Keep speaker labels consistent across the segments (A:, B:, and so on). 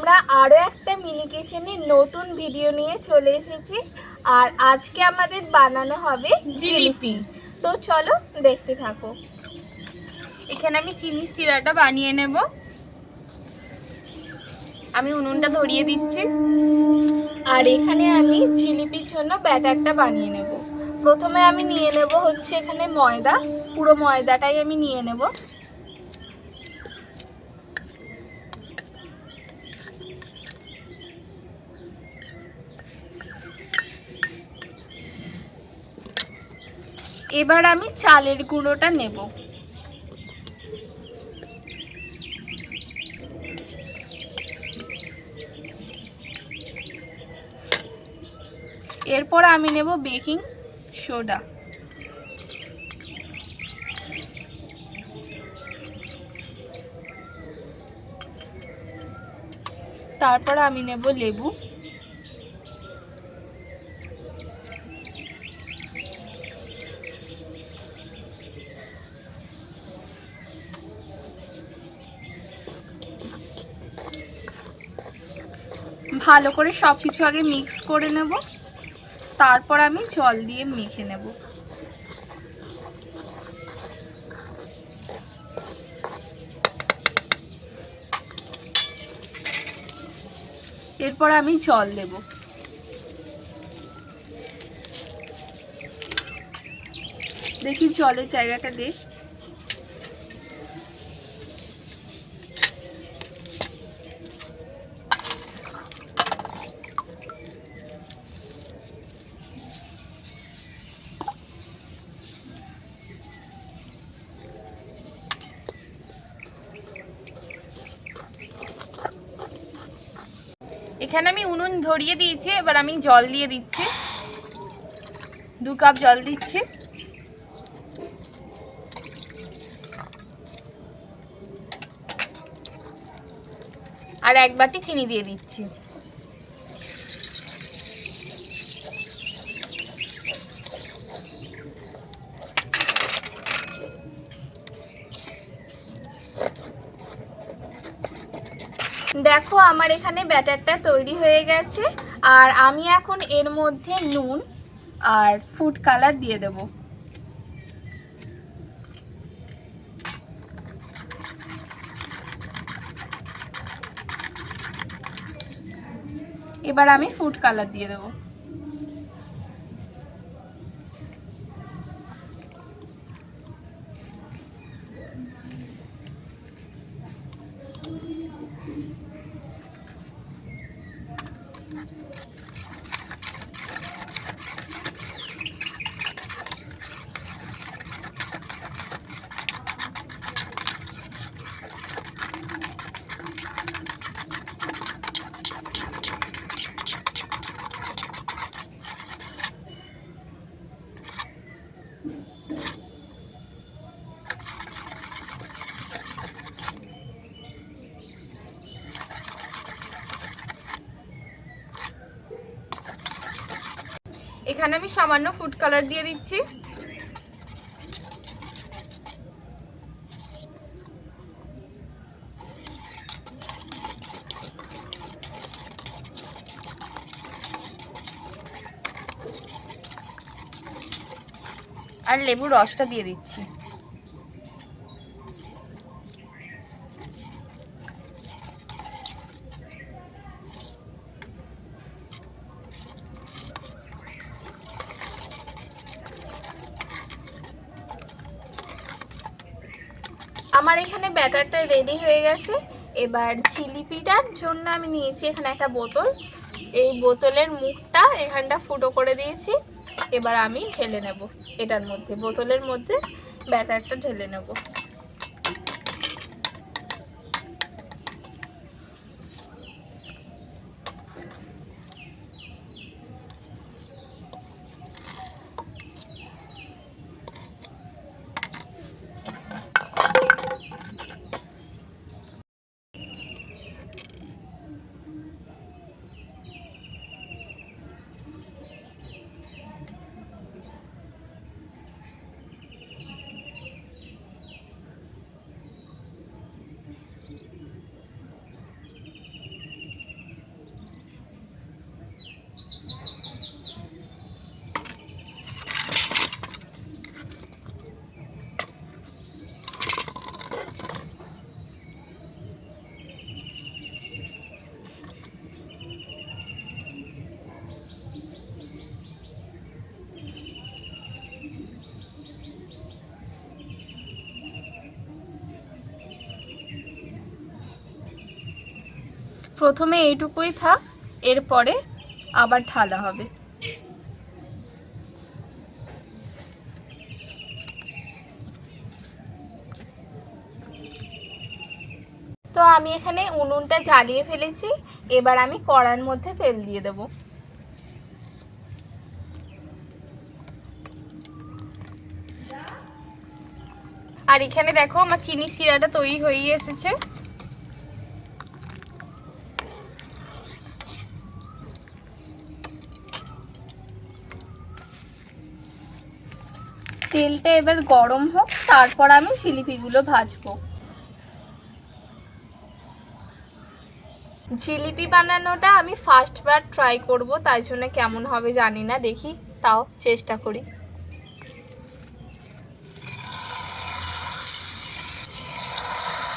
A: আমরা আরও একটা মিনি কিচেনের নতুন ভিডিও নিয়ে চলে এসেছি। আর আজকে আমাদের বানানো হবে জিলিপি। তো চলো দেখতে থাকো।
B: এখানে আমি চিনি সিরাটা বানিয়ে নেব। আমি উনুনটা ধরিয়ে দিচ্ছি।
A: আর এখানে আমি জিলিপির জন্য ব্যাটারটা বানিয়ে নেব। প্রথমে আমি নিয়ে নেব হচ্ছে এখানে ময়দা, পুরো ময়দাটাই আমি নিয়ে নেব। এবার আমি চালের গুঁড়োটা নেব। এরপর আমি নেব বেকিং সোডা। তারপর আমি নেব লেবু। ভালো করে সব কিছু আগে মিক্স করে নেব, তারপর আমি জল দিয়ে মেখে নেব। এরপর আমি জল দেব। দেখি জলের জায়গাটা দে।
B: এখানে আমি উনুন ধরিয়ে দিয়েছি। এবার আমি জল দিয়ে দিচ্ছি, 2 কাপ জল দিচ্ছি। আর 1 বাটি চিনি দিয়ে দিচ্ছি।
A: দেখো আমার এখানে ব্যাটারটা তৈরি হয়ে গেছে। আর আমি এখন এর মধ্যে নুন আর ফুড কালার দিয়ে দেব। এবার আমি ফুড কালার দিয়ে দেব।
B: এখানে আমি সামান্য ফুড কালার দিয়ে দিচ্ছি। আর লেবুর রসটা দিয়ে দিচ্ছি।
A: আমার এখানে ব্যাটারটা রেডি হয়ে গেছে। এবার জিলিপিটার জন্য আমি নিয়েছি এখানে একটা বোতল। এই বোতলের মুখটা এখানটা ফুটো করে দিয়েছি। এবার আমি ঢেলে নেব এটার মধ্যে, বোতলের মধ্যে ব্যাটারটা ঢেলে নেব। প্রথমে এইটুকুই থাক, এরপরে আবার ঢালা হবে। তো আমি এখানে উনুনটা জ্বালিয়ে ফেলেছি, এবার আমি কড়ার মধ্যে তেল দিয়ে দেব।
B: আর এখানে দেখো আমার চিনির শিরাটা তৈরি হয়ে এসেছে।
A: তেলটা এবার গরম হোক, তারপর আমি জিলিপিগুলো ভাজবো। জিলিপি বানানোটা আমি ফার্স্টবার ট্রাই করব, তাই জন্য কেমন হবে জানি না, দেখি তাও চেষ্টা করি।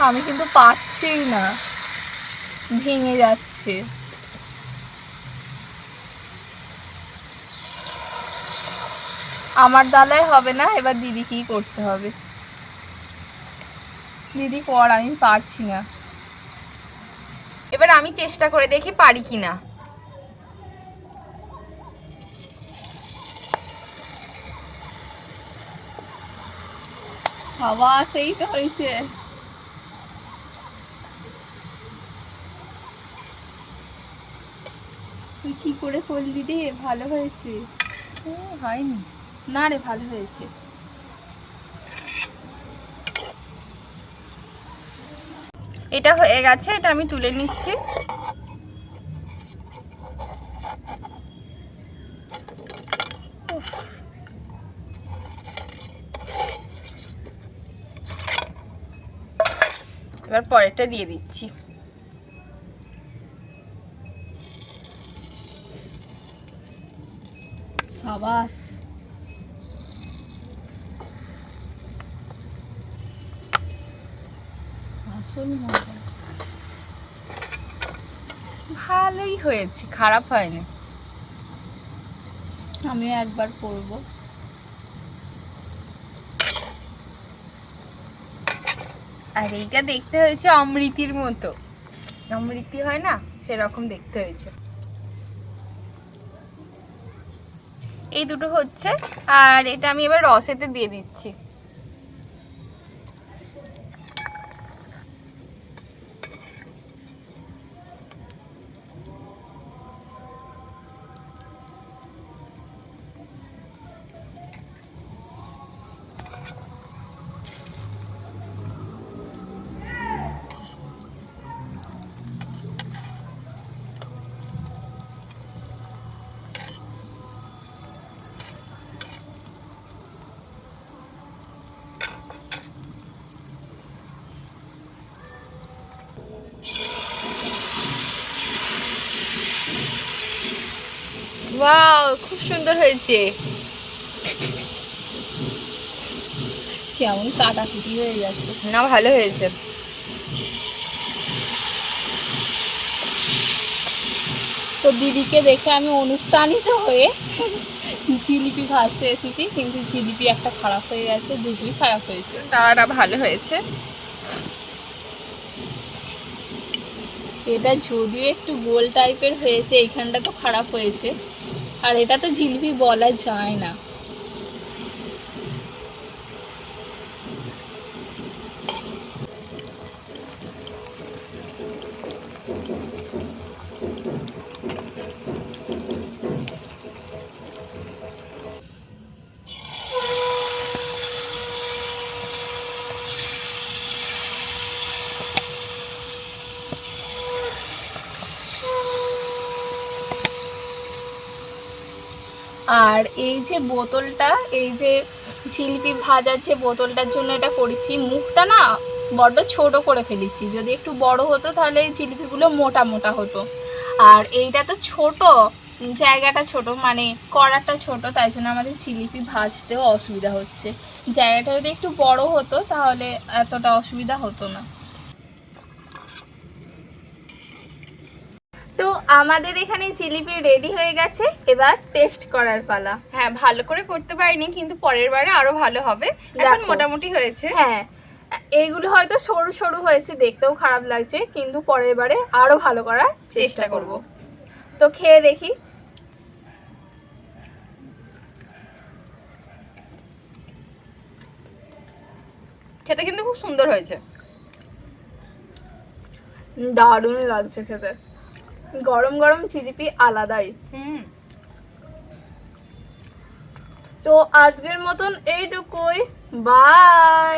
A: আমি কিন্তু পারছিই না, ভেঙে যাচ্ছে। আমার ডালায় হবে না, এবার দিদি কি করতে হবে। দিদি কর, আমি পারছি না।
B: এবার আমি চেষ্টা করে দেখি পারি কিনা।
A: সাবাস, এই তো হয়েছে। তুই কি করে করলি রে? ভালো হয়েছে।
B: হয়নি
A: না রে, ভালো হয়েছে।
B: এটা হয়ে গেছে, এটা আমি তুলে নিচ্ছি। এবার পরেরটা দিয়ে দিচ্ছি।
A: সাবাস। আসল মজা।
B: ভালোই হয়েছে, খারাপ হয়নি।
A: আমিও একবার করব।
B: আর এইটা দেখতে হয়েছে অমৃতির মতো, অমৃতি হয় না সেরকম দেখতে হয়েছে। এই দুটো হচ্ছে, আর এটা আমি এবার রসেতে দিয়ে দিচ্ছি। ওয়াও, খুব সুন্দর হয়েছে।
A: কেমন কাটাকুটি হয়ে গেছে।
B: না, ভালো হয়েছে।
A: তো দিদিকে দেখে আমি অনুপ্রাণিত হয়ে জিলিপি ভাজতে এসেছি, কিন্তু জিলিপি একটা খারাপ হয়ে গেছে, দুটোই খারাপ হয়েছে।
B: তারা ভালো হয়েছে।
A: এটা যদিও একটু গোল টাইপের হয়েছে, এইখানটা তো খারাপ হয়েছে, আর এটা তো জিলিপি বলা যায় না। আর এই যে বোতলটা, এই যে জিলিপি ভাজার যে বোতলটার জন্য এটা করেছি, মুখটা না বড্ড ছোট করে ফেলেছি। যদি একটু বড় হতো তাহলে এই জিলিপিগুলো মোটা মোটা হতো। আর এইটা তো ছোট, জায়গাটা ছোট, মানে কড়াটা ছোট, তাই জন্য আমাদের জিলিপি ভাজতেও অসুবিধা হচ্ছে। জায়গাটা যদি একটু বড় হতো তাহলে এতটা অসুবিধা হতো না। তো আমাদের এখানে জিলিপি রেডি হয়ে গেছে, এবার টেস্ট করার পালা।
B: হ্যাঁ, ভালো করে করতে পারিনি, কিন্তু পরের বারে আরো ভালো হবে। এখন
A: দেখো।
B: মোটামুটি হয়েছে।
A: হ্যাঁ, এইগুলো হয়তো সরু সরু হয়েছে, দেখতেও খারাপ লাগছে, কিন্তু পরের বারে আরো ভালো করার চেষ্টা করব। তো খেয়ে দেখি।
B: খেতে কিন্তু খুব সুন্দর হয়েছে।
A: দারুণ লাগছে খেতে, গরম গরম জিলিপি আলাদাই। তো আজকের মতন এইটুকুই, বাই।